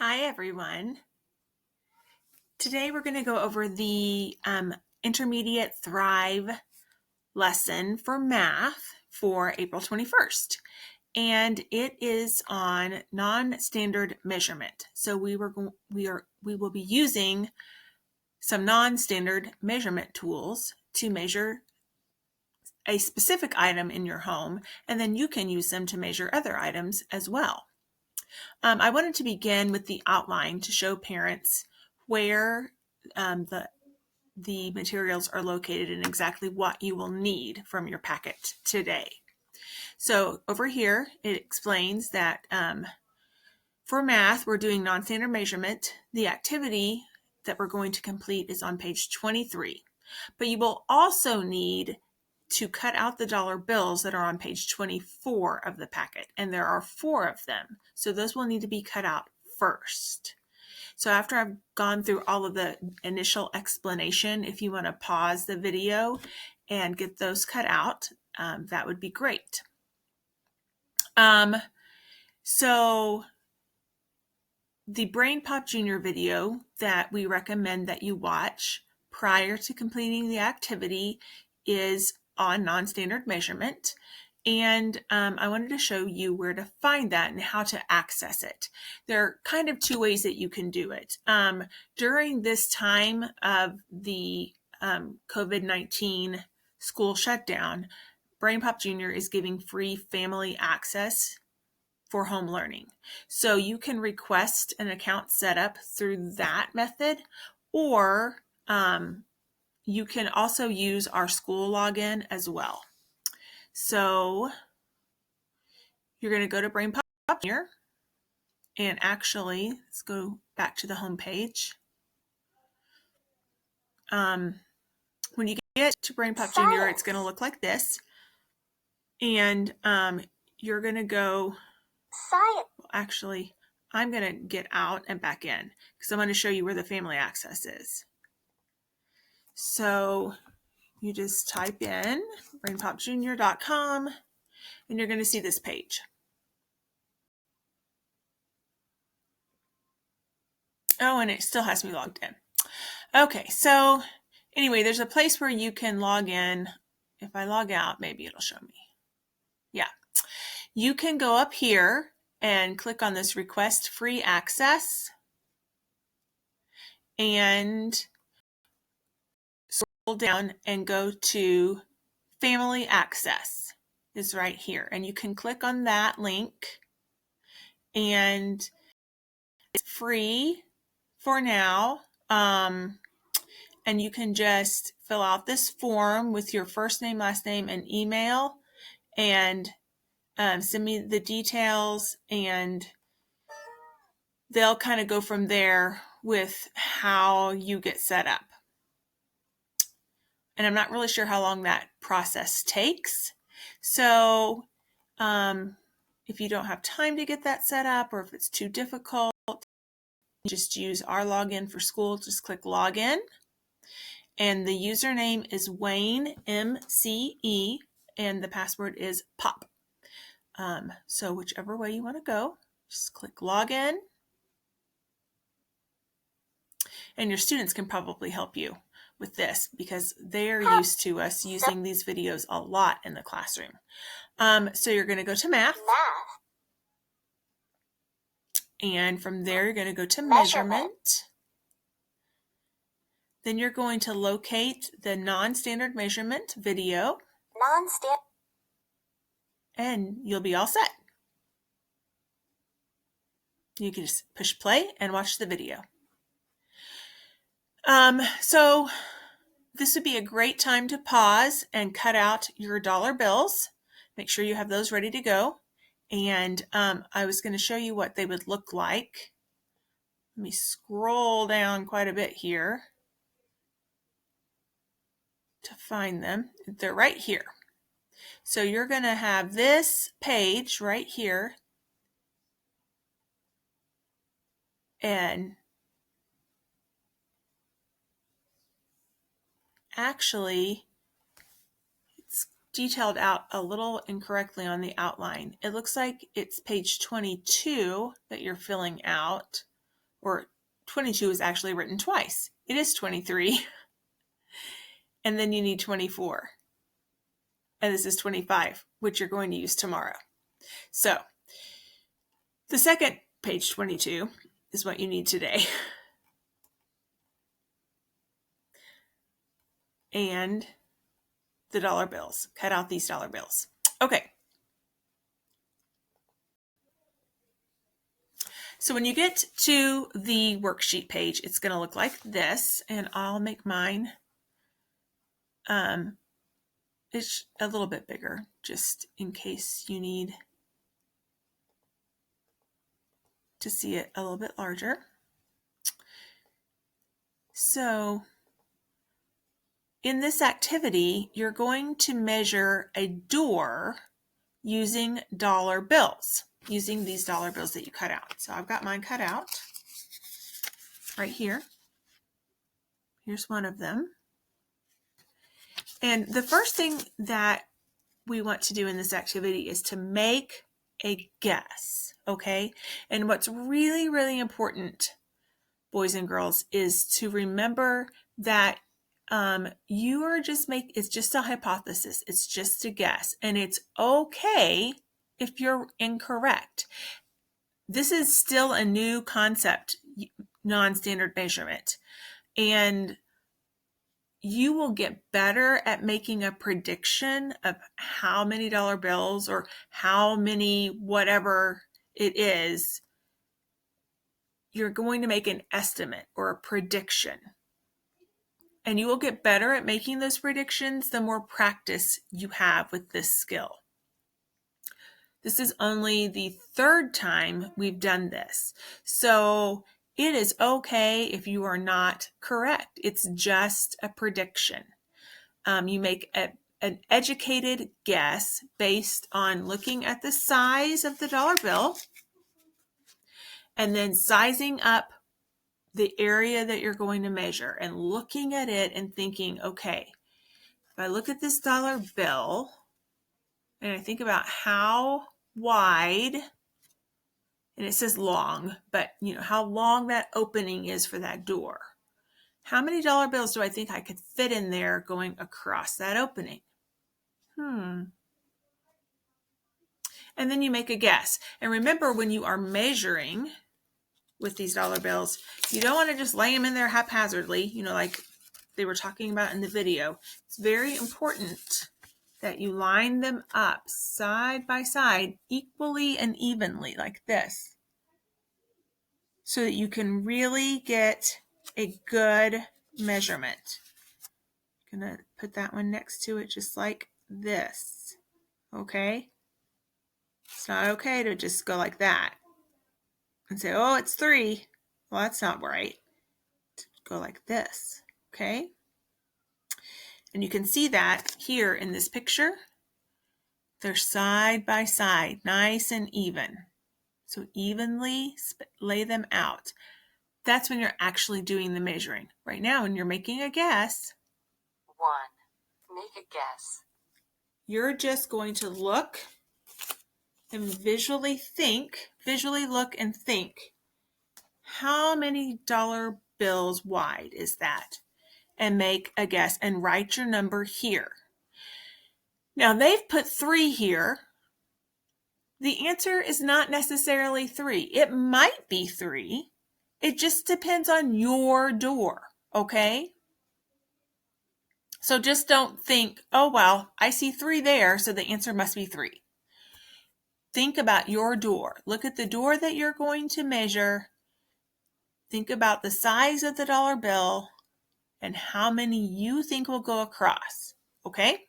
Hi, everyone. Today we're going to go over the Intermediate Thrive lesson for math for April 21st. And it is on non-standard measurement. So we will be using some non-standard measurement tools to measure a specific item in your home, and then you can use them to measure other items as well. I wanted to begin with the outline to show parents where the materials are located and exactly what you will need from your packet today. So over here, it explains that for math, we're doing non-standard measurement. The activity that we're going to complete is on page 23. But you will also need to cut out the dollar bills that are on page 24 of the packet, and there are 4 of them. So those will need to be cut out first. So after I've gone through all of the initial explanation, if you want to pause the video and get those cut out, that would be great. So the Brain Pop Junior video that we recommend that you watch prior to completing the activity is on non-standard measurement. And I wanted to show you where to find that and how to access it. There are kind of 2 ways that you can do it. During this time of the COVID-19 school shutdown, Brain Pop Junior is giving free family access for home learning. So you can request an account setup through that method, or you can also use our school login as well. So you're going to go to Brain Pop Junior, and actually, let's go back to the home page. When you get to Brain Pop Junior, it's going to look like this, and you're going to go. Well, actually, I'm going to get out and back in because I'm going to show you where the family access is. So you just type in brainpopjunior.com and you're going to see this page. Oh, and it still has me logged in. Okay, so anyway, there's a place where you can log in. If I log out, maybe it'll show me. Yeah. You can go up here and click on this request free access and scroll down and go to family access is right here. And you can click on that link, and it's free for now. And you can just fill out this form with your first name, last name, and email, and send me the details, and they'll kind of go from there with how you get set up. And I'm not really sure how long that process takes. So if you don't have time to get that set up, or if it's too difficult, just use our login for school. Just click login. And the username is Wayne, MCE, and the password is POP. So whichever way you want to go, just click login. And your students can probably help you with this because they're used to us using these videos a lot in the classroom. So you're going to go to math. And from there, you're going to go to measurement. Then you're going to locate the non-standard measurement video. And you'll be all set. You can just push play and watch the video. So this would be a great time to pause and cut out your dollar bills. Make sure you have those ready to go. And I was going to show you what they would look like. Let me scroll down quite a bit here to find them. They're right here. So you're going to have this page right here. And actually, it's detailed out a little incorrectly on the outline. It looks like it's page 22 that you're filling out. or 22 is actually written twice. It is 23. And then you need 24. And this is 25, which you're going to use tomorrow. So the second page 22 is what you need today. And the dollar bills. Cut out these dollar bills. Okay. So when you get to the worksheet page, it's going to look like this, and I'll make mine it's a little bit bigger, just in case you need to see it a little bit larger. So in this activity, you're going to measure a door using dollar bills, using these dollar bills that you cut out. So I've got mine cut out right here. Here's one of them. And the first thing that we want to do in this activity is to make a guess, okay? And what's really, really important, boys and girls, is to remember that it's just a hypothesis. It's just a guess. And it's okay if you're incorrect. This is still a new concept, non-standard measurement. And you will get better at making a prediction of how many dollar bills or how many whatever it is. You're going to make an estimate or a prediction. And you will get better at making those predictions the more practice you have with this skill. This is only the third time we've done this. So it is okay if you are not correct. It's just a prediction. You make an educated guess based on looking at the size of the dollar bill and then sizing up the area that you're going to measure and looking at it and thinking, okay, if I look at this dollar bill and I think about how wide, and it says long, but how long that opening is for that door. How many dollar bills do I think I could fit in there going across that opening? And then you make a guess. And remember, when you are measuring with these dollar bills, you don't want to just lay them in there haphazardly, like they were talking about in the video. It's very important that you line them up side by side equally and evenly like this, so that you can really get a good measurement. I'm going to put that one next to it just like this, okay? It's not okay to just go like that and say, oh, it's 3. Well, that's not right. Go like this, okay? And you can see that here in this picture. They're side by side, nice and even. So evenly lay them out. That's when you're actually doing the measuring. Right now, when you're making a guess. 1. Make a guess. You're just going to look and visually look and think, how many dollar bills wide is that? And make a guess and write your number here. Now they've put 3 here. The answer is not necessarily 3. It might be 3. It just depends on your door, okay? So just don't think, oh, well, I see 3 there, so the answer must be 3. Think about your door. Look at the door that you're going to measure. Think about the size of the dollar bill and how many you think will go across, okay?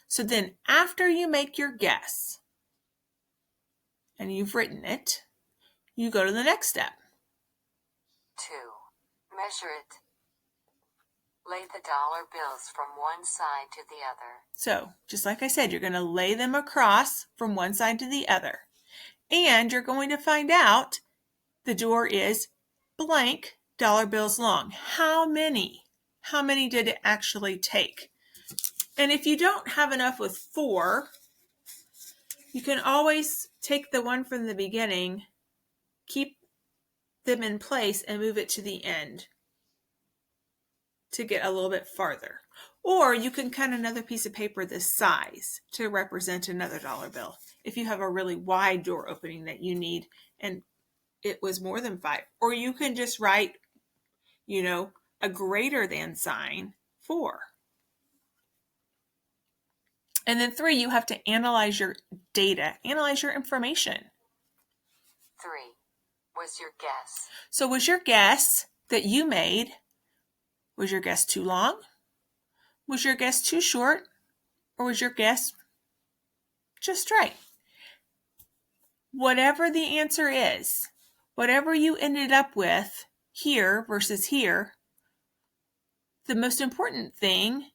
So then after you make your guess and you've written it, you go to the next step. 2. Measure it. Lay the dollar bills from one side to the other. So, just like I said, you're going to lay them across from one side to the other. And you're going to find out the door is blank dollar bills long. How many? How many did it actually take? And if you don't have enough with 4, you can always take the one from the beginning, keep them in place and move it to the end to get a little bit farther. Or you can cut another piece of paper this size to represent another dollar bill. If you have a really wide door opening that you need and it was more than 5. Or you can just write, a greater than sign 4. And then 3, you have to analyze your data, analyze your information. 3. Was your guess? So was your guess that you made, was your guess too long? Was your guess too short? Or was your guess just right? Whatever the answer is, whatever you ended up with here versus here, the most important thing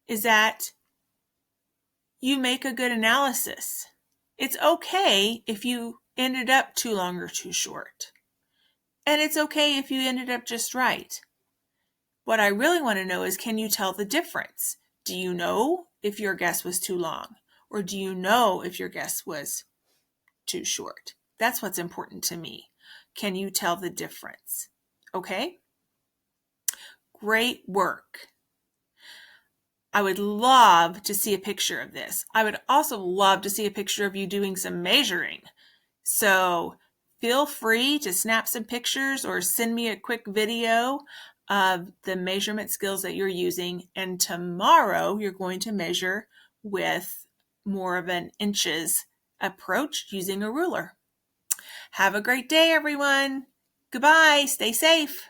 is that you make a good analysis. It's okay if you ended up too long or too short. And it's okay if you ended up just right. What I really want to know is, can you tell the difference? Do you know if your guess was too long? Or do you know if your guess was too short? That's what's important to me. Can you tell the difference? Okay? Great work. I would love to see a picture of this. I would also love to see a picture of you doing some measuring. So feel free to snap some pictures or send me a quick video of the measurement skills that you're using. And tomorrow you're going to measure with more of an inches approach using a ruler. Have a great day, everyone. Goodbye. Stay safe.